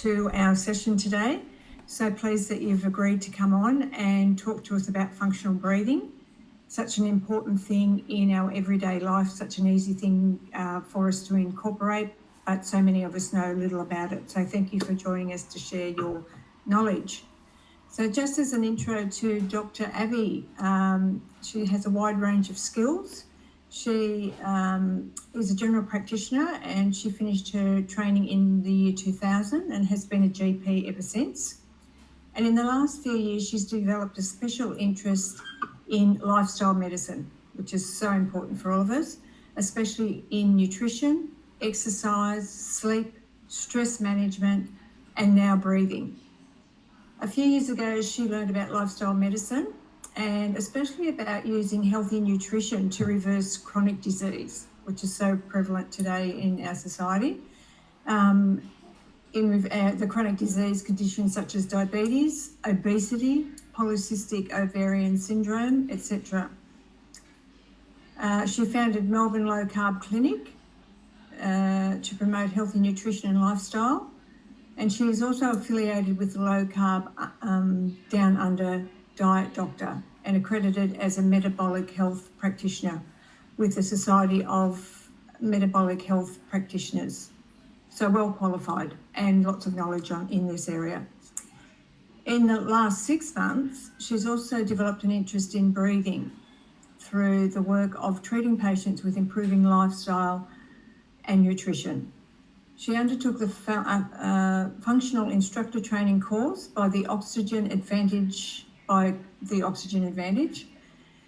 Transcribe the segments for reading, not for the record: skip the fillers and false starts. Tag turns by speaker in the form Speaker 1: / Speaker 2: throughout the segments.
Speaker 1: to our session today. So pleased that you've agreed to come on and talk to us about functional breathing. Such an important thing in our everyday life, such an easy thing for us to incorporate, but so many of us know little about it. So thank you for joining us to share your knowledge. So just as an intro to Dr. Avi, she has a wide range of skills. She is a general practitioner and she finished her training in the year 2000 and has been a GP ever since. And in the last few years, she's developed a special interest in lifestyle medicine, which is so important for all of us, especially in nutrition, exercise, sleep, stress management, and now breathing. A few years ago, she learned about lifestyle medicine and especially about using healthy nutrition to reverse chronic disease, which is so prevalent today in our society. In the chronic disease conditions such as diabetes, obesity, polycystic ovarian syndrome, etc. She founded Melbourne Low Carb Clinic to promote healthy nutrition and lifestyle. And she is also affiliated with the Low Carb Down Under Diet Doctor and accredited as a metabolic health practitioner with the Society of Metabolic Health Practitioners. So well qualified and lots of knowledge in this area. In the last 6 months, she's also developed an interest in breathing through the work of treating patients with improving lifestyle and nutrition. She undertook the functional instructor training course by the Oxygen Advantage.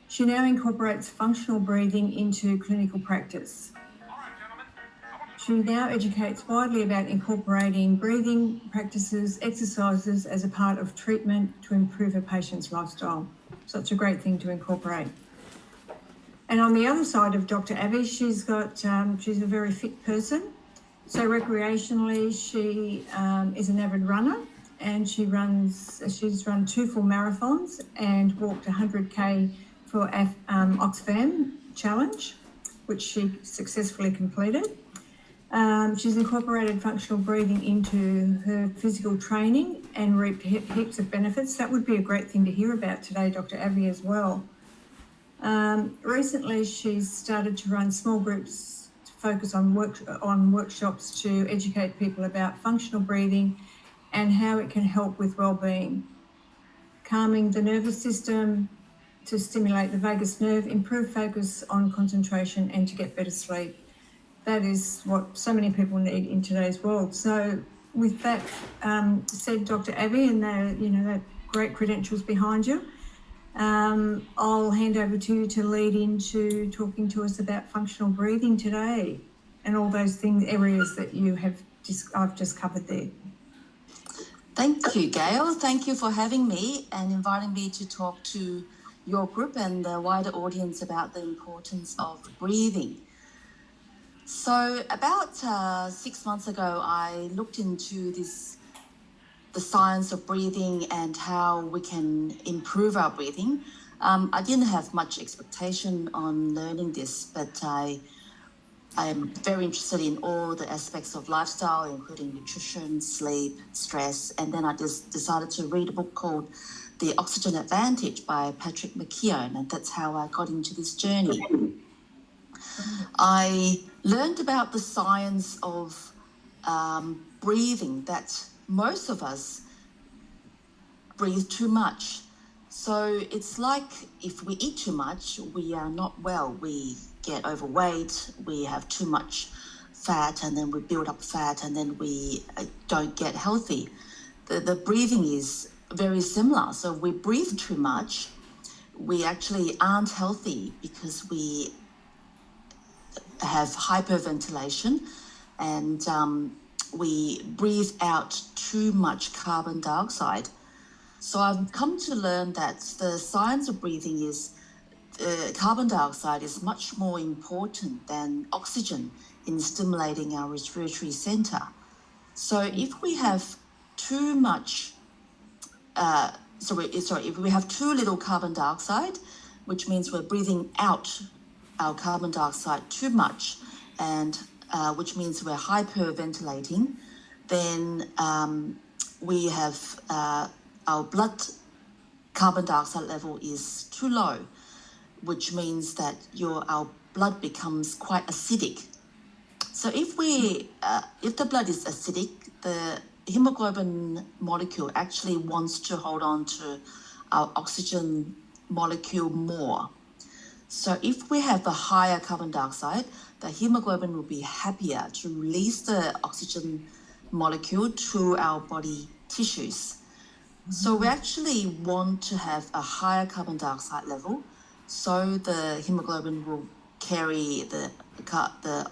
Speaker 1: She now incorporates functional breathing into clinical practice. She now educates widely about incorporating breathing practices, exercises as a part of treatment to improve a patient's lifestyle. Such a great thing to incorporate. And on the other side of Dr. Avi, she's a very fit person. So recreationally, she is an avid runner and she's run 2 full marathons and walked 100K for Oxfam Challenge, which she successfully completed. She's incorporated functional breathing into her physical training and reaped heaps of benefits. That would be a great thing to hear about today, Dr. Avi, as well. Recently, she's started to run small groups to focus on workshops to educate people about functional breathing and how it can help with well-being, calming the nervous system, to stimulate the vagus nerve, improve focus on concentration, and to get better sleep. That is what so many people need in today's world. So with that said, Dr. Avi, and that great credentials behind you, I'll hand over to you to lead into talking to us about functional breathing today and all those areas that I've just covered there.
Speaker 2: Thank you, Gail. Thank you for having me and inviting me to talk to your group and the wider audience about the importance of breathing. So about 6 months ago, I looked into the science of breathing and how we can improve our breathing. I didn't have much expectation on learning this, but I am very interested in all the aspects of lifestyle, including nutrition, sleep, stress. And then I just decided to read a book called The Oxygen Advantage by Patrick McKeown, and that's how I got into this journey. I learned about the science of breathing, that most of us breathe too much. So it's like if we eat too much, we are not well. We get overweight, we have too much fat, and then we build up fat, and then we don't get healthy. The breathing is very similar. So if we breathe too much, we actually aren't healthy because we have hyperventilation and we breathe out too much carbon dioxide. So I've come to learn that the science of breathing is carbon dioxide is much more important than oxygen in stimulating our respiratory center. So if we have too much, if we have too little carbon dioxide, which means we're breathing out our carbon dioxide too much, and which means we're hyperventilating, then we have our blood carbon dioxide level is too low, which means that our blood becomes quite acidic. So if the blood is acidic, the hemoglobin molecule actually wants to hold on to our oxygen molecule more. So if we have a higher carbon dioxide, the hemoglobin will be happier to release the oxygen molecule to our body tissues. So we actually want to have a higher carbon dioxide level, so the hemoglobin will carry the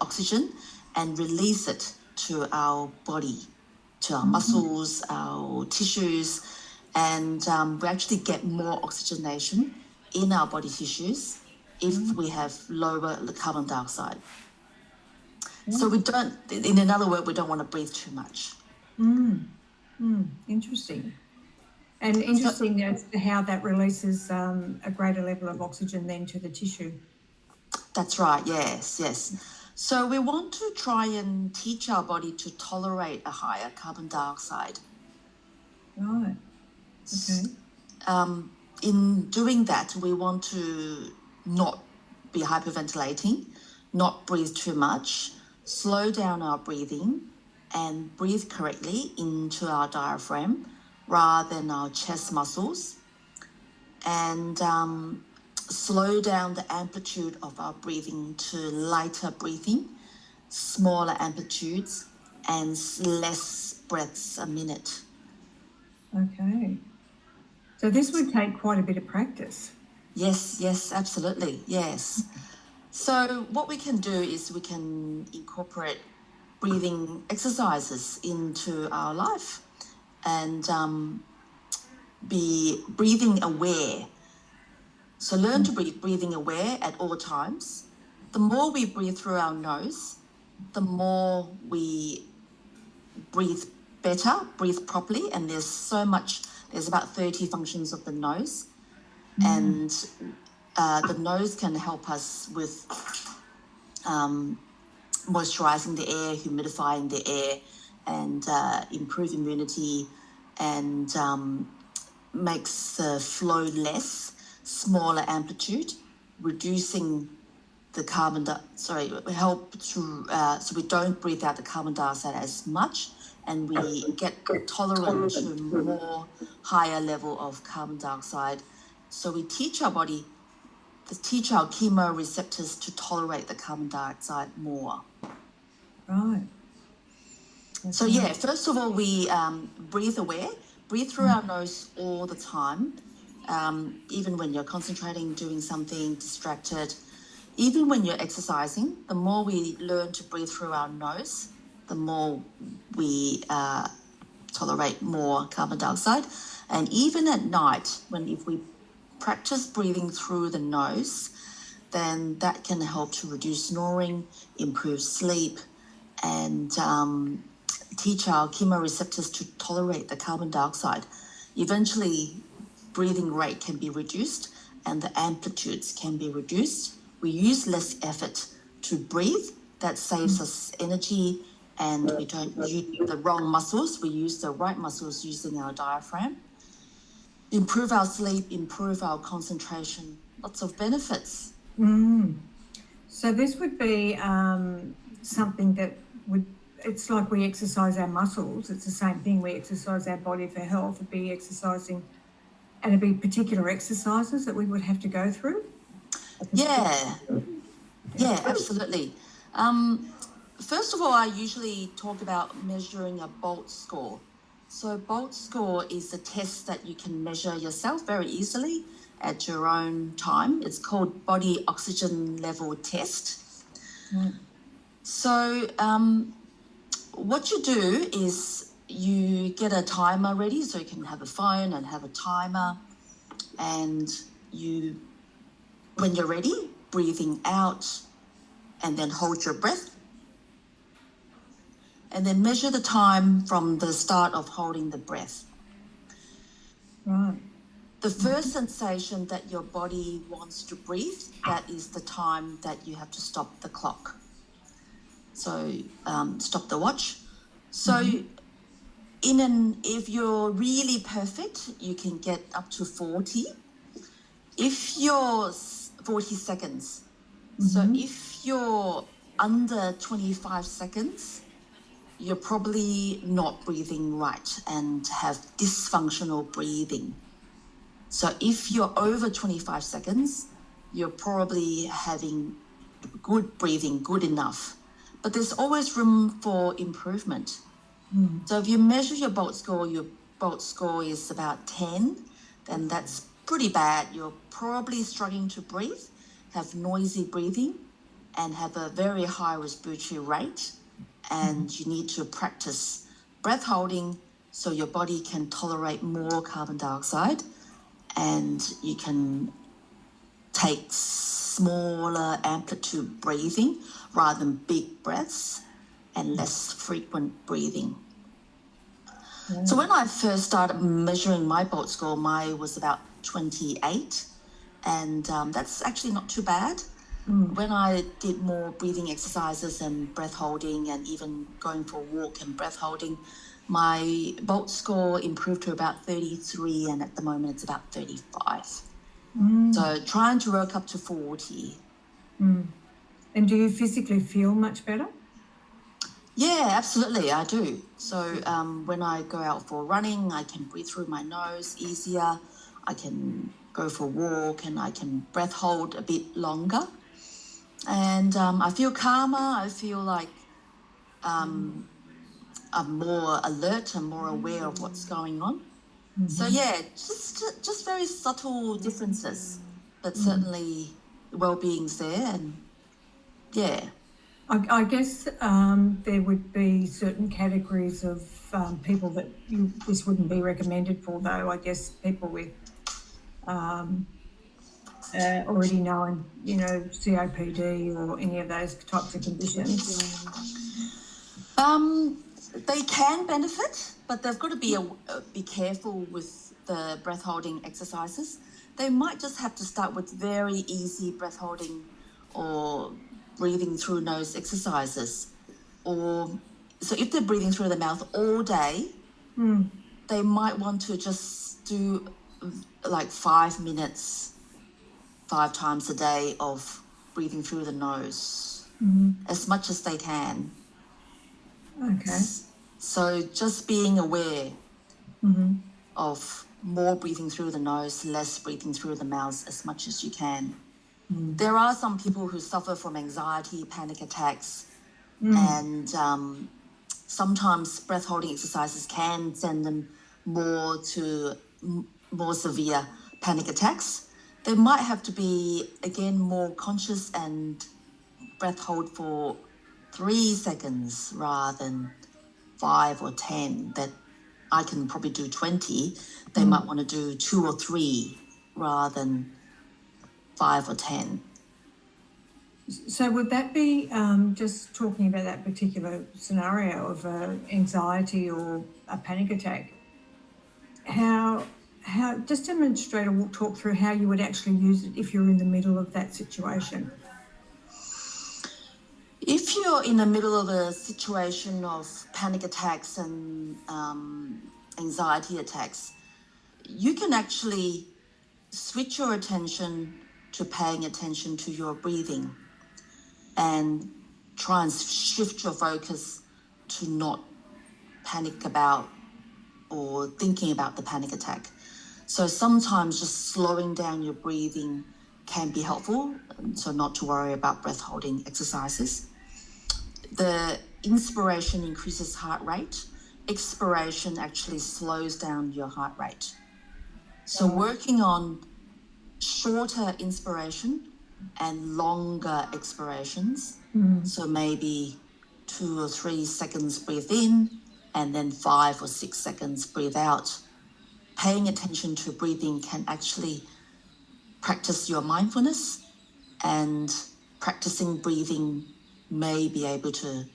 Speaker 2: oxygen and release it to our body, to our muscles, our tissues, and we actually get more oxygenation in our body tissues if we have lower carbon dioxide. So we don't, in another word, we don't want to breathe too much.
Speaker 1: Interesting. And interesting as to how that releases a greater level of oxygen then to the tissue.
Speaker 2: That's right, yes. So we want to try and teach our body to tolerate a higher carbon dioxide.
Speaker 1: Right, okay.
Speaker 2: In doing that, we want to not be hyperventilating, not breathe too much, slow down our breathing, and breathe correctly into our diaphragm rather than our chest muscles, and slow down the amplitude of our breathing to lighter breathing, smaller amplitudes, and less breaths a minute.
Speaker 1: Okay. So this would take quite a bit of practice.
Speaker 2: Yes, absolutely, yes. So what we can do is we can incorporate breathing exercises into our life and be breathing aware. So learn to be breathing aware at all times. The more we breathe through our nose, the more we breathe better, breathe properly, and there's about 30 functions of the nose. And the nose can help us with moisturizing the air, humidifying the air, and improve immunity, and makes the flow less, smaller amplitude, reducing the help to so we don't breathe out the carbon dioxide as much, and we get tolerant to more higher level of carbon dioxide. So we teach our body, teach our chemoreceptors to tolerate the carbon dioxide more.
Speaker 1: Right. Okay.
Speaker 2: So first of all, we breathe aware, breathe through our nose all the time, even when you're concentrating, doing something, distracted. Even when you're exercising, the more we learn to breathe through our nose, the more we tolerate more carbon dioxide. And even at night, if we practice breathing through the nose, then that can help to reduce snoring, improve sleep, and teach our chemoreceptors to tolerate the carbon dioxide. Eventually, breathing rate can be reduced and the amplitudes can be reduced. We use less effort to breathe. That saves us energy, and we don't use the wrong muscles. We use the right muscles using our diaphragm. Improve our sleep, improve our concentration, lots of benefits.
Speaker 1: So this would be something that it's like we exercise our muscles. It's the same thing. We exercise our body for health. It'd be exercising, and it'd be particular exercises that we would have to go through.
Speaker 2: Yeah, absolutely. First of all, I usually talk about measuring a BOLT score. So BOLT score is a test that you can measure yourself very easily at your own time. It's called body oxygen level test. So what you do is you get a timer ready, so you can have a phone and have a timer, and when you're ready, breathing out and then hold your breath, and then measure the time from the start of holding the breath.
Speaker 1: Right.
Speaker 2: The first sensation that your body wants to breathe, that is the time that you have to stop the clock. So stop the watch. So if you're really perfect, you can get up to 40. If you're 40 seconds, so if you're under 25 seconds, you're probably not breathing right and have dysfunctional breathing. So if you're over 25 seconds, you're probably having good breathing, good enough. But there's always room for improvement. So if you measure your bolt score is about 10, then that's pretty bad. You're probably struggling to breathe, have noisy breathing, and have a very high respiratory rate. And you need to practice breath holding so your body can tolerate more carbon dioxide, and you can take smaller amplitude breathing rather than big breaths and less frequent breathing. So when I first started measuring my bolt score, mine was about 28, and that's actually not too bad. When I did more breathing exercises and breath holding and even going for a walk and breath holding, my bolt score improved to about 33, and at the moment it's about 35. So trying to work up to 40.
Speaker 1: And do you physically feel much better?
Speaker 2: Yeah, absolutely, I do. So when I go out for running, I can breathe through my nose easier. I can go for a walk and I can breath hold a bit longer. And I feel calmer. I feel like I'm more alert and more aware of what's going on. So yeah, just very subtle differences, but certainly well-being's there, and yeah.
Speaker 1: I guess there would be certain categories of people that this wouldn't be recommended for, though. I guess people with already known, COPD or any of those types of conditions.
Speaker 2: They can benefit, but they've got to be careful with the breath holding exercises. They might just have to start with very easy breath holding or breathing through nose exercises. So if they're breathing through the mouth all day, they might want to just do like 5 minutes, 5 times a day of breathing through the nose, as much as they can.
Speaker 1: Okay.
Speaker 2: So just being aware of more breathing through the nose, less breathing through the mouth as much as you can. There are some people who suffer from anxiety, panic attacks, and sometimes breath holding exercises can send them more to more severe panic attacks. They might have to be, again, more conscious and breath hold for 3 seconds rather than 5 or 10. That I can probably do 20. They might want to do 2 or 3 rather than 5 or 10.
Speaker 1: So would that be just talking about that particular scenario of anxiety or a panic attack? How just demonstrate or talk through how you would actually use it if you're in the middle of that situation.
Speaker 2: If you're in the middle of a situation of panic attacks and anxiety attacks, you can actually switch your attention to paying attention to your breathing and try and shift your focus to not panic about or thinking about the panic attack. So sometimes just slowing down your breathing can be helpful, so not to worry about breath holding exercises. The inspiration increases heart rate. Expiration actually slows down your heart rate. So working on shorter inspiration and longer expirations. So maybe 2 or 3 seconds breathe in and then 5 or 6 seconds breathe out. Paying attention to breathing can actually practice your mindfulness, and practicing breathing may be able to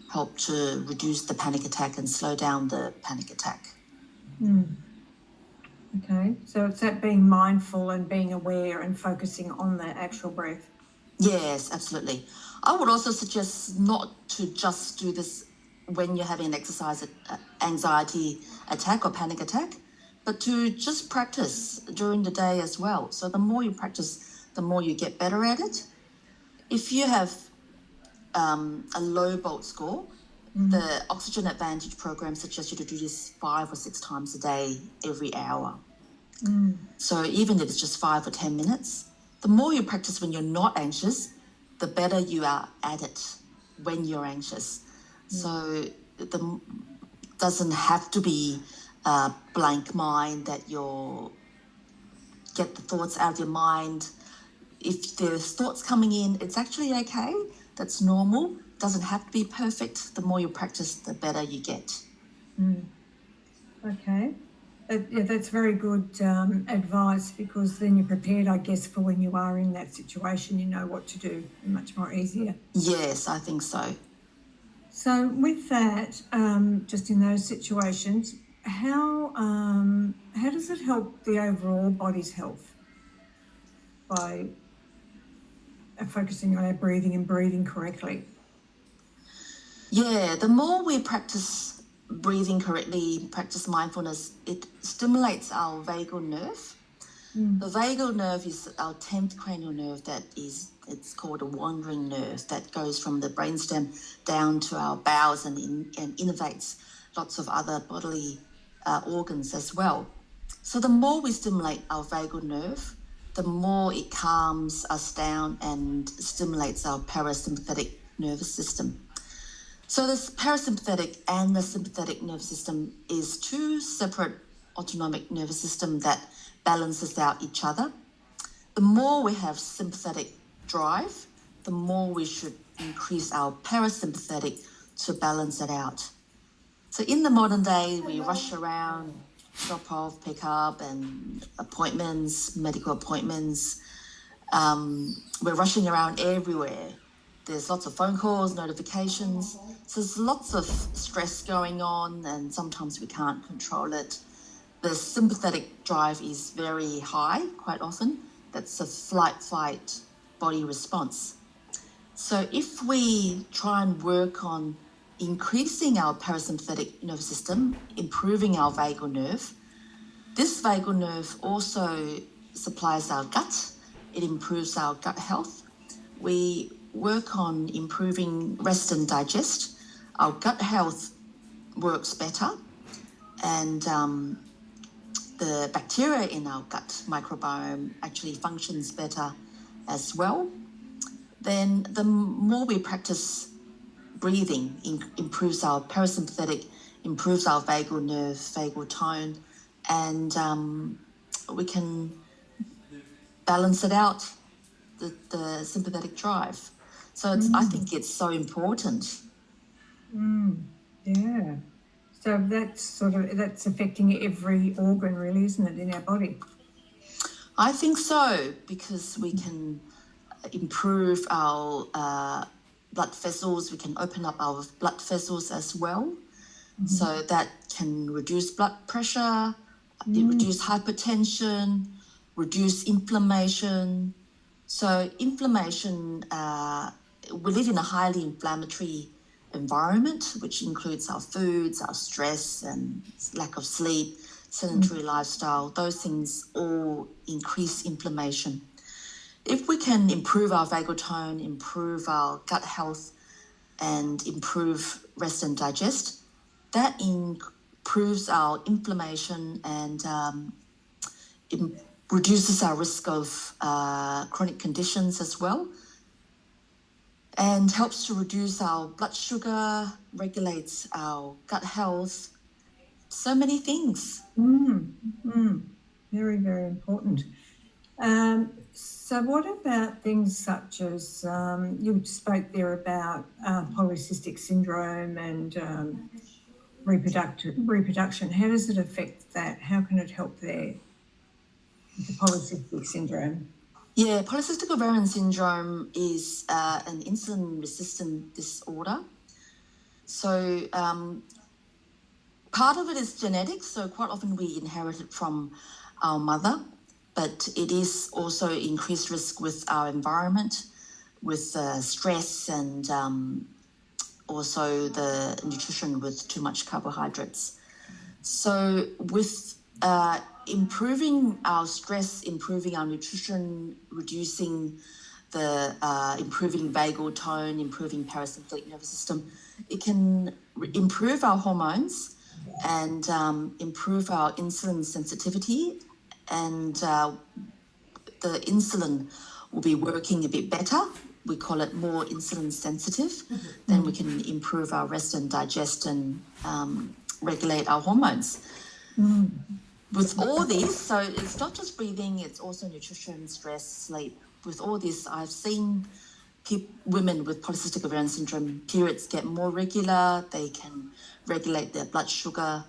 Speaker 2: help to reduce the panic attack and slow down the panic attack.
Speaker 1: Okay, so it's that being mindful and being aware and focusing on the actual breath.
Speaker 2: Yes, absolutely. I would also suggest not to just do this when you're having an exercise anxiety attack or panic attack, but to just practice during the day as well. So the more you practice, the more you get better at it. If you have a low BOLT score, the Oxygen Advantage program suggests you to do this 5 or 6 times a day, every hour. So even if it's just 5 or 10 minutes, the more you practice when you're not anxious, the better you are at it when you're anxious. So it doesn't have to be a blank mind that you'll get the thoughts out of your mind. If there's thoughts coming in, it's actually okay. That's normal. Doesn't have to be perfect. The more you practice, the better you get.
Speaker 1: Okay. Yeah, that's very good advice, because then you're prepared, I guess, for when you are in that situation, you know what to do, much more easier.
Speaker 2: Yes, I think so.
Speaker 1: So with that, just in those situations, how does it help the overall body's health by focusing on our breathing and breathing correctly?
Speaker 2: Yeah, the more we practice breathing correctly, practice mindfulness, it stimulates our vagal nerve. The vagal nerve is our 10th cranial nerve it's called a wandering nerve that goes from the brainstem down to our bowels and innervates lots of other bodily organs as well. So the more we stimulate our vagal nerve, the more it calms us down and stimulates our parasympathetic nervous system. So this parasympathetic and the sympathetic nervous system is 2 separate autonomic nervous systems that balances out each other. The more we have sympathetic drive, the more we should increase our parasympathetic to balance it out. So in the modern day, we rush around, drop off, pick up, and appointments, medical appointments. We're rushing around everywhere. There's lots of phone calls, notifications. So there's lots of stress going on, and sometimes we can't control it. The sympathetic drive is very high quite often. That's a flight body response. So if we try and work on increasing our parasympathetic nervous system, improving our vagal nerve, this vagal nerve also supplies our gut. It improves our gut health. We work on improving rest and digest. Our gut health works better, and the bacteria in our gut microbiome actually functions better as well. Then the more we practice breathing, improves our parasympathetic, improves our vagal nerve, vagal tone, and we can balance it out, the sympathetic drive. So I think it's so important.
Speaker 1: Yeah. So that's affecting every organ, really, isn't it, in our body?
Speaker 2: I think so, because we can improve our blood vessels. We can open up our blood vessels as well. So that can reduce blood pressure, reduce hypertension, reduce inflammation. So inflammation, we live in a highly inflammatory environment, which includes our foods, our stress, and lack of sleep, sedentary lifestyle. Those things all increase inflammation. If we can improve our vagal tone, improve our gut health, and improve rest and digest, that improves our inflammation and it reduces our risk of chronic conditions as well, and helps to reduce our blood sugar, regulates our gut health, so many things.
Speaker 1: Very, very important. So what about things such as, you spoke there about polycystic syndrome and reproduction. How does it affect that? How can it help there with the polycystic syndrome?
Speaker 2: Yeah, polycystic ovarian syndrome is an insulin-resistant disorder. So part of it is genetics, so quite often we inherit it from our mother, but it is also increased risk with our environment, with stress and also the nutrition with too much carbohydrates. So with improving our stress, improving our nutrition, reducing the improving vagal tone, improving parasympathetic nervous system, it can improve our hormones and improve our insulin sensitivity, and the insulin will be working a bit better. We call it more insulin sensitive. Then we can improve our rest and digest and regulate our hormones. With all these, so it's not just breathing, it's also nutrition, stress, sleep. With all this, I've seen women with polycystic ovarian syndrome, periods get more regular, they can regulate their blood sugar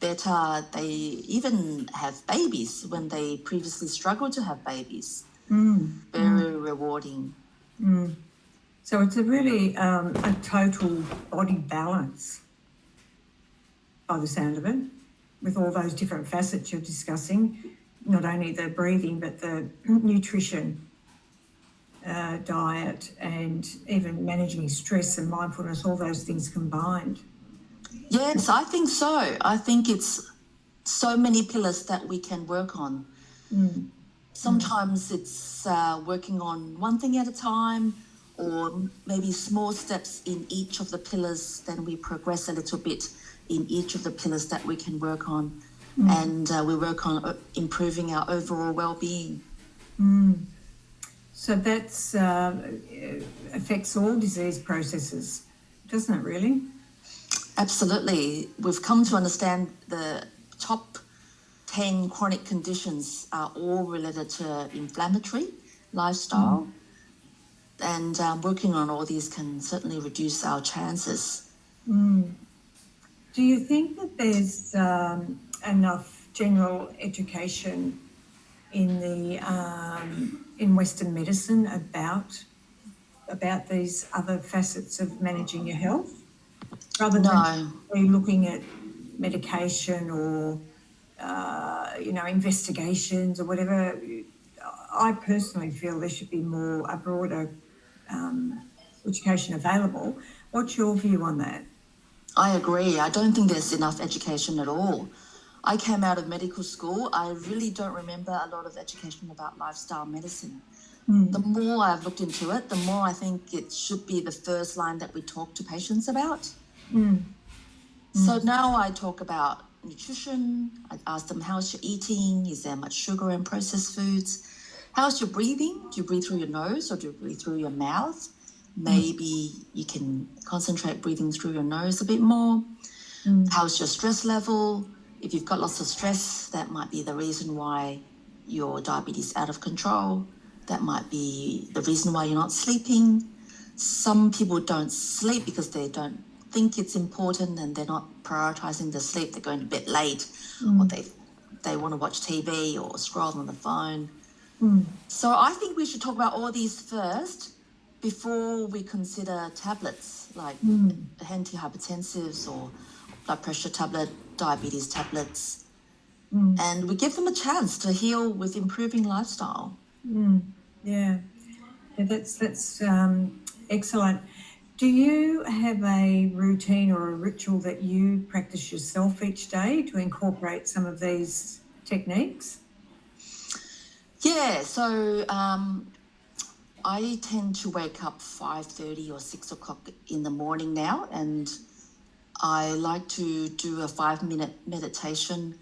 Speaker 2: better, they even have babies when they previously struggled to have babies. Very rewarding.
Speaker 1: So it's a really a total body balance by the sound of it, with all those different facets you're discussing, not only the breathing, but the nutrition, diet, and even managing stress and mindfulness, all those things combined.
Speaker 2: Yes, I think so. I think it's so many pillars that we can work on. Sometimes it's working on one thing at a time, or maybe small steps in each of the pillars, then we progress a little bit in each of the pillars that we can work on, and we work on improving our overall well-being.
Speaker 1: So that's affects all disease processes, doesn't it really?
Speaker 2: Absolutely. We've come to understand the top 10 chronic conditions are all related to inflammatory lifestyle, and working on all these can certainly reduce our chances.
Speaker 1: Do you think that there's enough general education in the in Western medicine about these other facets of managing your health, rather than looking at medication or investigations or whatever? I personally feel there should be a broader education available. What's your view on that?
Speaker 2: I agree. I don't think there's enough education at all. I came out of medical school. I really don't remember a lot of education about lifestyle medicine. The more I've looked into it, the more I think it should be the first line that we talk to patients about. So now I talk about nutrition. I ask them, how's your eating? Is there much sugar in processed foods? How's your breathing? Do you breathe through your nose or do you breathe through your mouth? Maybe you can concentrate breathing through your nose a bit more. How's your stress level? If you've got lots of stress, that might be the reason why your diabetes is out of control. That might be the reason why you're not sleeping. Some people don't sleep because they don't think it's important and they're not prioritizing the sleep. They're going to bed late, or they want to watch TV or scroll on the phone. So I think we should talk about all these first before we consider tablets like antihypertensives or blood pressure tablet, diabetes tablets. And we give them a chance to heal with improving lifestyle.
Speaker 1: Yeah, that's excellent. Do you have a routine or a ritual that you practice yourself each day to incorporate some of these techniques?
Speaker 2: Yeah, so I tend to wake up 5:30 or 6 o'clock in the morning now, and I like to do a 5-minute meditation,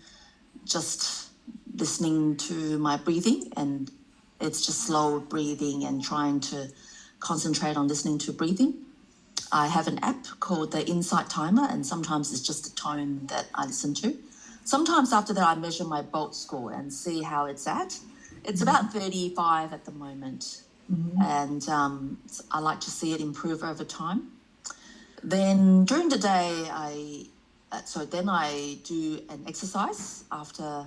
Speaker 2: just listening to my breathing, and it's just slow breathing and trying to concentrate on listening to breathing. I have an app called the Insight Timer, and sometimes it's just a tone that I listen to. Sometimes after that, I measure my BOLT score and see how it's at. It's about 35 at the moment, and I like to see it improve over time. Then during the day, I do an exercise after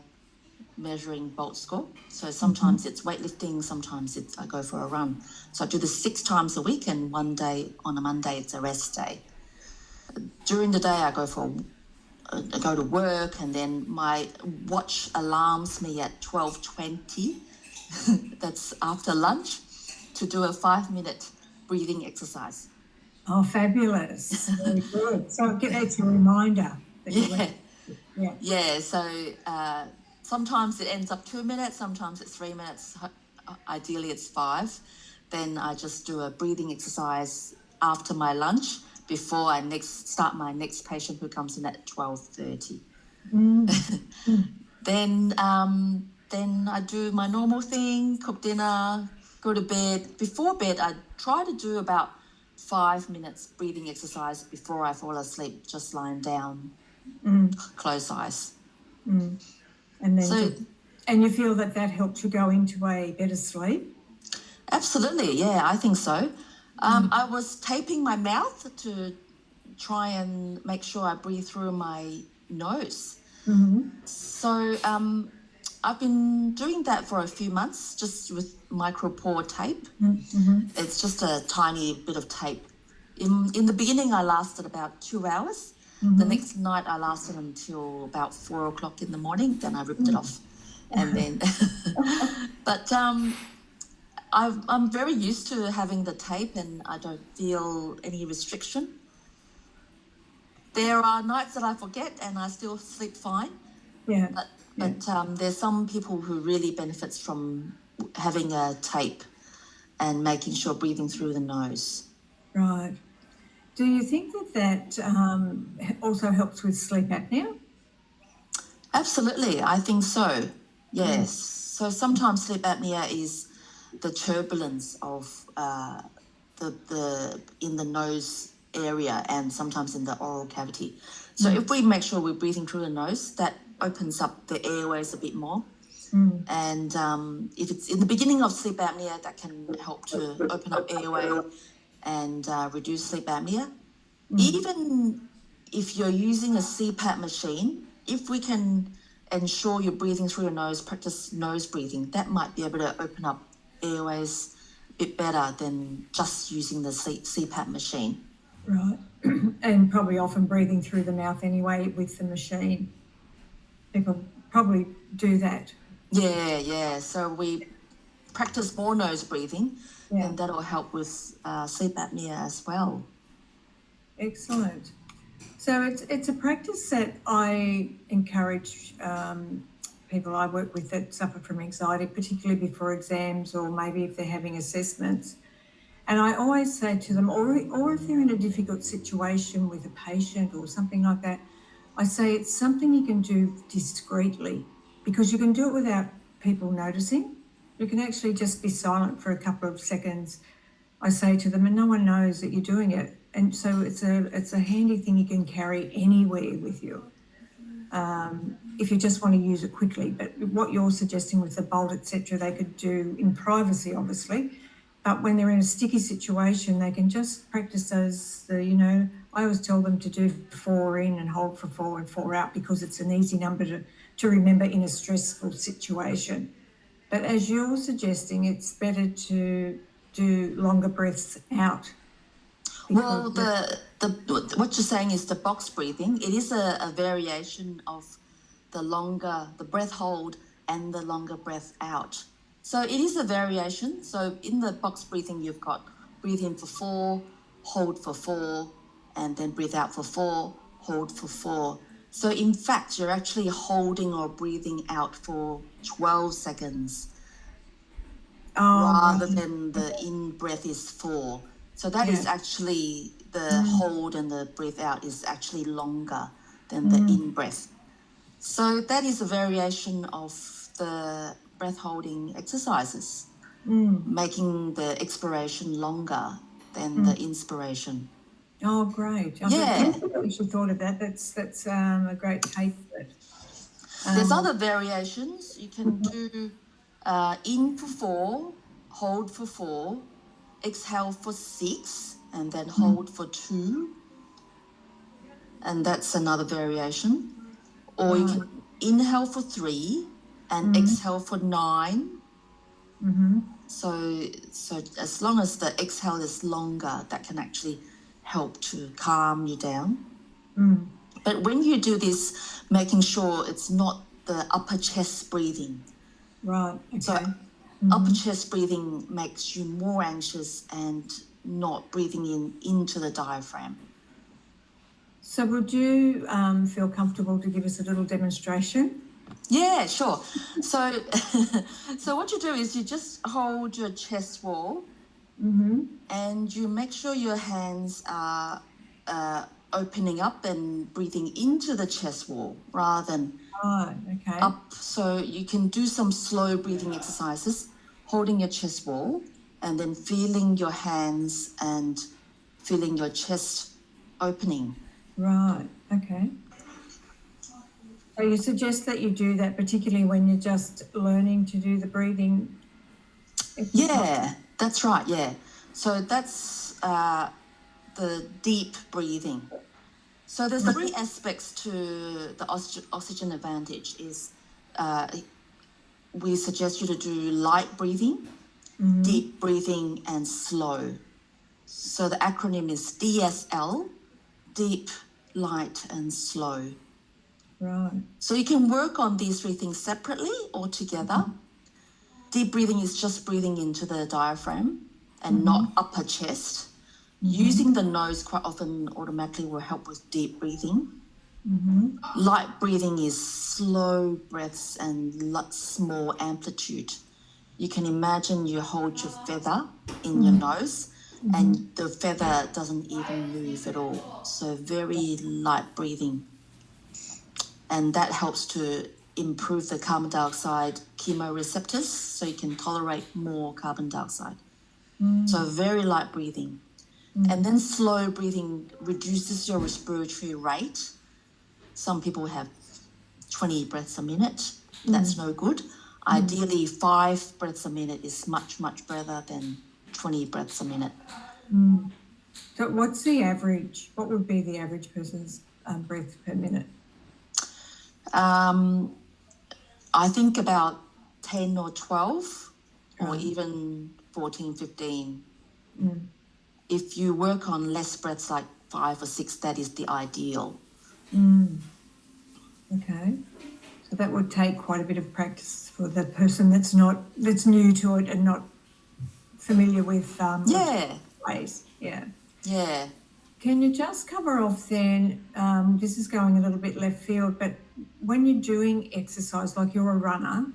Speaker 2: measuring BOLT score. So sometimes it's weightlifting, sometimes I go for a run. So I do this 6 times a week, and one day on a Monday it's a rest day. During the day I go to work, and then my watch alarms me at 12:20. That's after lunch, to do a 5-minute breathing exercise.
Speaker 1: Oh, fabulous. Very good. So it's a reminder that you
Speaker 2: Yeah.
Speaker 1: yeah.
Speaker 2: Yeah, so sometimes it ends up 2 minutes, sometimes it's 3 minutes. Ideally, it's 5. Then I just do a breathing exercise after my lunch before I start my next patient who comes in at 12:30. Then I do my normal thing, cook dinner, go to bed. Before bed, I try to do about 5 minutes breathing exercise before I fall asleep, just lying down, close eyes.
Speaker 1: And then
Speaker 2: So,
Speaker 1: and you feel that helps you go into a better sleep?
Speaker 2: absolutely, yeah, I think so. I was taping my mouth to try and make sure I breathe through my nose. So I've been doing that for a few months, just with micropore tape. It's just a tiny bit of tape. In the beginning, I lasted about 2 hours. The next night, I lasted until about 4 o'clock in the morning. Then I ripped it off, and then. But I'm very used to having the tape, and I don't feel any restriction. There are nights that I forget, and I still sleep fine.
Speaker 1: Yeah.
Speaker 2: But there's some people who really benefits from having a tape and making sure breathing through the nose.
Speaker 1: Right. Do you think that also helps with sleep apnea?
Speaker 2: Absolutely, I think so. Yes. So sometimes sleep apnea is the turbulence of the in the nose area and sometimes in the oral cavity. So if we make sure we're breathing through the nose, that opens up the airways a bit more. And if it's in the beginning of sleep apnea, that can help to open up airway and reduce sleep apnea. Even if you're using a CPAP machine, if we can ensure you're breathing through your nose, practice nose breathing, that might be able to open up airways a bit better than just using the CPAP machine.
Speaker 1: Right. And probably often breathing through the mouth anyway with the machine. People probably do that.
Speaker 2: Yeah. So we practice more nose breathing, and that'll help with sleep apnea as well.
Speaker 1: Excellent. So it's a practice that I encourage people I work with that suffer from anxiety, particularly before exams or maybe if they're having assessments. And I always say to them, or if they're in a difficult situation with a patient or something like that, I say it's something you can do discreetly because you can do it without people noticing. You can actually just be silent for a couple of seconds, I say to them, and no one knows that you're doing it. And so it's a handy thing you can carry anywhere with you if you just want to use it quickly. But what you're suggesting with the bolt, etc., they could do in privacy, obviously. But when they're in a sticky situation, they can just practice those. I always tell them to do 4 in and hold for 4 and 4 out because it's an easy number to remember in a stressful situation. But as you're suggesting, it's better to do longer breaths out.
Speaker 2: Well, what you're saying is the box breathing. It is a variation of the breath hold and the longer breath out. So it is a variation. So in the box breathing, you've got breathe in for 4, hold for 4, and then breathe out for 4, hold for 4. So in fact, you're actually holding or breathing out for 12 seconds rather than the in breath is 4. So that is actually the hold and the breath out is actually longer than the in breath. So that is a variation of the breath holding exercises, making the expiration longer than the inspiration.
Speaker 1: Oh, great. I actually thought of that. That's a great take for it.
Speaker 2: There's other variations. You can do in for 4, hold for 4, exhale for 6, and then hold for 2. And that's another variation. Or you can inhale for 3 and exhale for 9. So as long as the exhale is longer, that can actually help to calm you down. But when you do this, making sure it's not the upper chest breathing.
Speaker 1: Right. Okay.
Speaker 2: So upper chest breathing makes you more anxious and not breathing into the diaphragm.
Speaker 1: So would you feel comfortable to give us a little demonstration?
Speaker 2: Yeah, sure. So, so what you do is you just hold your chest wall, and you make sure your hands are opening up and breathing into the chest wall rather than
Speaker 1: Okay.
Speaker 2: up. So you can do some slow breathing exercises, holding your chest wall, and then feeling your hands and feeling your chest opening.
Speaker 1: Right. Okay. So you suggest that you do that particularly when you're just learning to do the breathing exercise?
Speaker 2: Yeah, that's right. Yeah. So that's the deep breathing. So there's three aspects to the oxygen advantage. Is we suggest you to do light breathing, deep breathing, and slow. So the acronym is DSL, deep, light, and slow.
Speaker 1: Right.
Speaker 2: So you can work on these three things separately or together. Deep breathing is just breathing into the diaphragm and not upper chest. Using the nose quite often automatically will help with deep breathing. Light breathing is slow breaths and small amplitude. You can imagine you hold your feather in your nose and the feather doesn't even move at all. So very light breathing. And that helps to improve the carbon dioxide chemoreceptors so you can tolerate more carbon dioxide. So very light breathing. And then slow breathing reduces your respiratory rate. Some people have 20 breaths a minute. That's no good. Ideally, 5 breaths a minute is much, much better than 20 breaths a minute.
Speaker 1: So what's the average? What would be the average person's breath per minute?
Speaker 2: I think about 10 or 12 or
Speaker 1: Right.
Speaker 2: even 14, 15. If you work on less breaths like 5 or 6, that is the ideal.
Speaker 1: Okay. So that would take quite a bit of practice for the person that's new to it and not familiar with ways. Yeah.
Speaker 2: Yeah.
Speaker 1: Can you just cover off then, this is going a little bit left field, but when you're doing exercise, like you're a runner,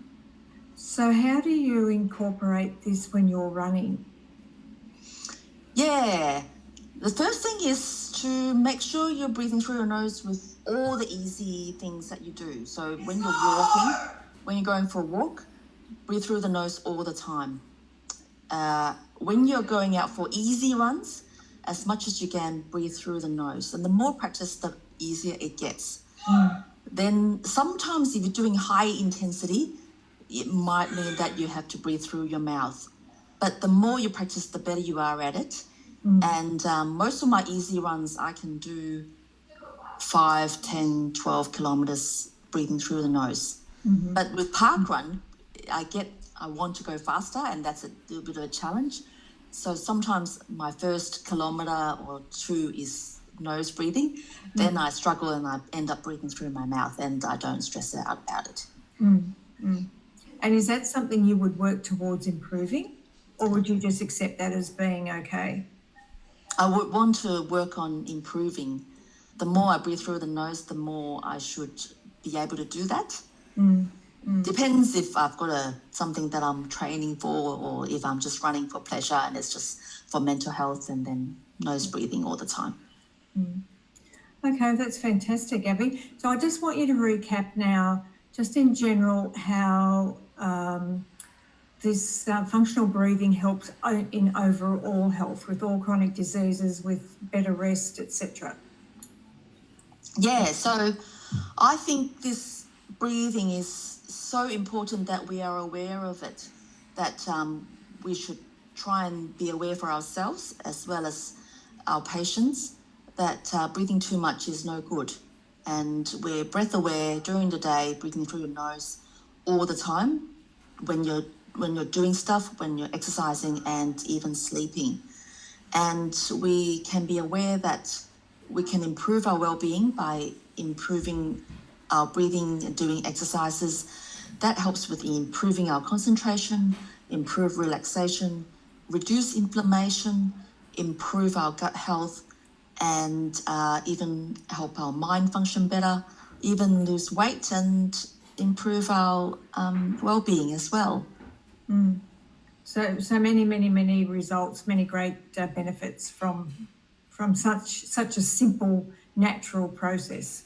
Speaker 1: so how do you incorporate this when you're running?
Speaker 2: Yeah. The first thing is to make sure you're breathing through your nose with all the easy things that you do. So when you're walking, when you're going for a walk, breathe through the nose all the time. When you're going out for easy runs, as much as you can, breathe through the nose. And the more practice, the easier it gets. Then sometimes if you're doing high intensity, it might mean that you have to breathe through your mouth. But the more you practice, the better you are at it. And most of my easy runs, I can do 5, 10, 12 kilometers breathing through the nose. But with park run, I want to go faster, and that's a little bit of a challenge. So sometimes my first kilometer or 2 is nose breathing. Then I struggle and I end up breathing through my mouth, and I don't stress out about it.
Speaker 1: And is that something you would work towards improving, or would you just accept that as being okay?
Speaker 2: I would want to work on improving. The more I breathe through the nose, the more I should be able to do that. Depends if I've got something that I'm training for, or if I'm just running for pleasure and it's just for mental health, and then nose breathing all the time.
Speaker 1: Okay, that's fantastic, Abby. So I just want you to recap now, just in general, how this functional breathing helps in overall health with all chronic diseases, with better rest, etc.
Speaker 2: Yeah, so I think this breathing is so important that we are aware of it, that we should try and be aware for ourselves as well as our patients, that breathing too much is no good. And we're breath aware during the day, breathing through your nose all the time when you're doing stuff, when you're exercising, and even sleeping. And we can be aware that we can improve our well-being by improving our breathing and doing exercises. That helps with improving our concentration, improve relaxation, reduce inflammation, improve our gut health, and even help our mind function better, even lose weight and improve our well-being as well.
Speaker 1: So many results, many great benefits from such a simple, natural process.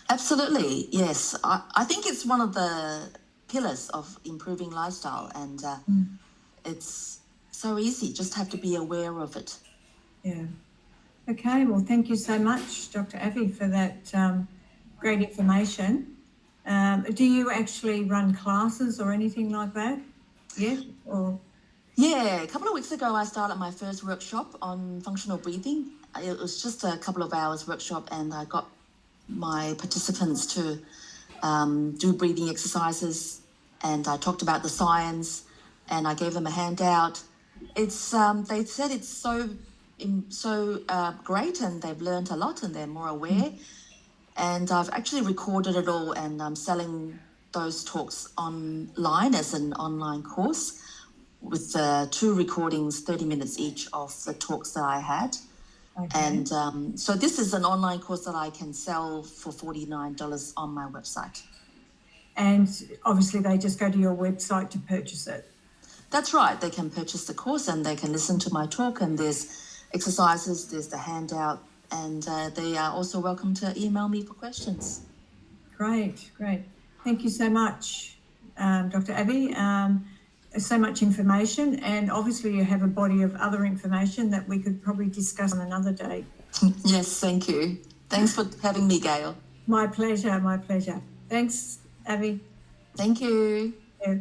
Speaker 2: Absolutely, yes. I think it's one of the pillars of improving lifestyle, and it's so easy. Just have to be aware of it.
Speaker 1: Yeah. Okay, well, thank you so much, Dr. Avi, for that great information. Do you actually run classes or anything like that yet? Or
Speaker 2: Yeah, a couple of weeks ago, I started my first workshop on functional breathing. It was just a couple of hours workshop, and I got my participants to do breathing exercises, and I talked about the science, and I gave them a handout. It's they said it's so great, and they've learned a lot, and they're more aware. And I've actually recorded it all, and I'm selling those talks online as an online course with 2 recordings, 30 minutes each, of the talks that I had.
Speaker 1: okay.
Speaker 2: And so this is an online course that I can sell for $49 on my website.
Speaker 1: And obviously they just go to your website to purchase it.
Speaker 2: That's right. They can purchase the course and they can listen to my talk, and there's exercises, there's the handout, and they are also welcome to email me for questions.
Speaker 1: Great. Thank you so much, Dr. Avi. So much information, and obviously you have a body of other information that we could probably discuss on another day.
Speaker 2: Yes, thank you. Thanks for having me, Gail.
Speaker 1: My pleasure. Thanks, Avi.
Speaker 2: Thank you.
Speaker 1: Yeah.